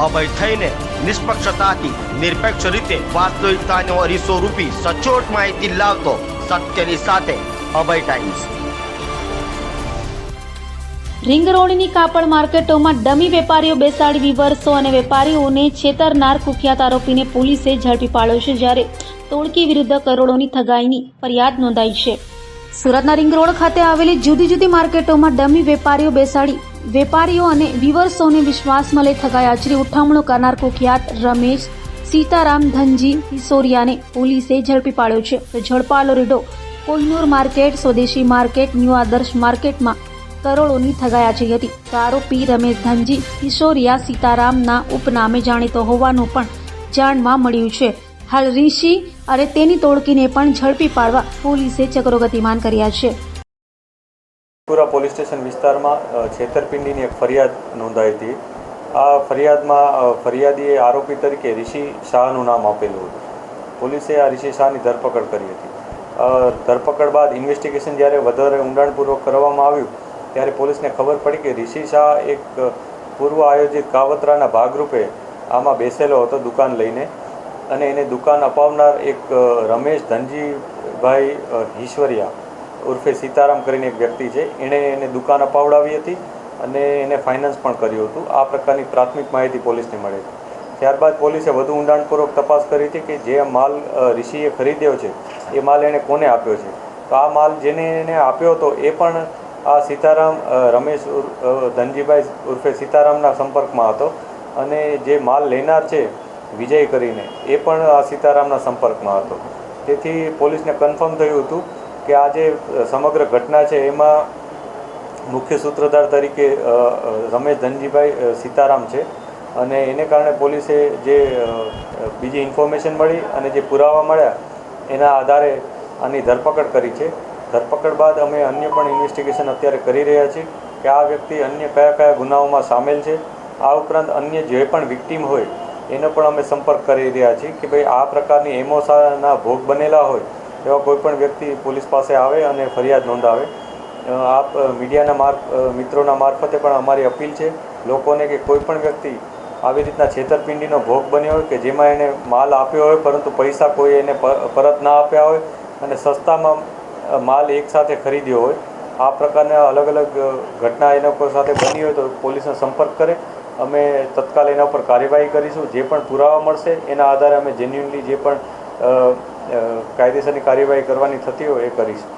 અભય થઈને નિષ્પક્ષતાથી નિરપેક્ષ રીતે વાસ્તવિકતાનો અરીસો રૂપી સચોટ માહિતી લાવતો સત્યની સાથે અભય ટાઈમ્સ। રિંગ રોડની કાપડ માર્કેટોમાં ડમી વેપારીઓ બેસાડી વિવર્સો અને વેપારીઓને છેતરનાર કુખ્યાત આરોપીને પોલીસે ઝડપી પાડ્યો છે, જ્યારે ટોળકી વિરુદ્ધ કરોડોની ઠગાઈની ફરિયાદ નોંધાઈ છે। સુરતના રિંગ રોડ ખાતે આવેલી જુદી જુદી માર્કેટોમાં ડમી વેપારીઓ બેસાડી વેપારીઓ અને વિવર્સોને વિશ્વાસમાં લઈ ઠગાઈ આચરી ઉઠામણો કરનાર કુખ્યાત રમેશ સીતારામ ધનજી સિસોરિયાને પોલીસે ઝડપી પાડ્યો છે। તો ઝડપાયેલો રીડો કોહિનૂર માર્કેટ, સ્વદેશી માર્કેટ, ન્યૂ આદર્શ માર્કેટમાં કરોડોની ઠગાઈ આચરી હતી। તો આરોપી રમેશ ધનજી કિશોરિયા સીતારામના ઉપનામે જાણીતો હોવાનું પણ જાણવા મળ્યું છે। હાલ ઋષિ અને તેની ટોળકીને પણ ઝડપી પાડવા પોલીસે ચક્રો ગતિમાન કર્યા છે। પૂરા પોલીસ સ્ટેશન વિસ્તારમાં છેતરપિંડીની એક ફરિયાદ નોંધાઈ હતી। આ ફરિયાદમાં ફરિયાદીએ આરોપી તરીકે ઋષિ શાહનું નામ આપેલું હતું। પોલીસે આ ઋષિ શાહની ધરપકડ કરી હતી। ધરપકડ બાદ ઇન્વેસ્ટિગેશન જ્યારે વધારે ઊંડાણપૂર્વક કરવામાં આવ્યું ત્યારે પોલીસને ખબર પડી કે ઋષિ શાહ એક પૂર્વ આયોજિત કાવતરાના ભાગરૂપે આમાં બેસેલો હતો દુકાન લઈને, અને એને દુકાન અપાવનાર એક રમેશ ધનજીભાઈ ઈશ્વરિયા ઉર્ફે સીતારામ કરીને એક વ્યક્તિ છે, એણે એને દુકાન અપાવડાવી હતી અને એને ફાઇનાન્સ પણ કર્યું હતું। આ પ્રકારની પ્રાથમિક માહિતી પોલીસને મળી હતી। ત્યારબાદ પોલીસે વધુ ઊંડાણપૂર્વક તપાસ કરી હતી કે જે માલ ઋષિએ ખરીદ્યો છે એ માલ એણે કોને આપ્યો છે। તો આ માલ જેને એને આપ્યો હતો એ પણ આ સીતારામ રમેશ ધનજીભાઈ ઉર્ફે સીતારામના સંપર્કમાં હતો, અને જે માલ લેનાર છે વિજય કરીને એ પણ આ સીતારામના સંપર્કમાં હતો। તેથી પોલીસને કન્ફર્મ થયું હતું કે આ જે સમગ્ર ઘટના છે એમાં મુખ્ય સૂત્રધાર તરીકે રમેશ ધનજીભાઈ સીતારામ છે, અને એને કારણે પોલીસે જે બીજી ઇન્ફોર્મેશન મળી અને જે પુરાવા મળ્યા એના આધારે આની ધરપકડ કરી છે। ધરપકડ બાદ અમે અન્ય પણ ઇન્વેસ્ટિગેશન અત્યારે કરી રહ્યા છીએ કે આ વ્યક્તિ અન્ય કયા કયા ગુનાઓમાં સામેલ છે। આ ઉપરાંત અન્ય જે પણ વિક્ટીમ હોય એનો પણ અમે સંપર્ક કરી રહ્યા છીએ કે ભાઈ આ પ્રકારની એમોસાના ભોગ બનેલા હોય એવા કોઈ પણ વ્યક્તિ પોલીસ પાસે આવે અને ફરિયાદ નોંધાવે। આપ મીડિયાના મિત્રોના મારફતે પણ અમારી અપીલ છે લોકોને કે કોઈ પણ વ્યક્તિ આવી રીતના છેતરપિંડીનો ભોગ બન્યો હોય કે જેમાં એને માલ આપ્યો હોય પરંતુ પૈસા કોઈ એને પરત ના આપ્યા હોય અને સસ્તામાં માલ એકસાથે ખરીદ્યો હોય, આ પ્રકારના અલગ અલગ ઘટના એના કોઈ સાથે બની હોય તો પોલીસનો સંપર્ક કરે। અમે તત્કાલ એના ઉપર કાર્યવાહી કરીશું। જે પણ પુરાવા મળશે એના આધારે અમે જેન્યુઇનલી જે પણ કાયદેસરની કાર્યવાહી કરવાની થતી હોય એ કરીશું।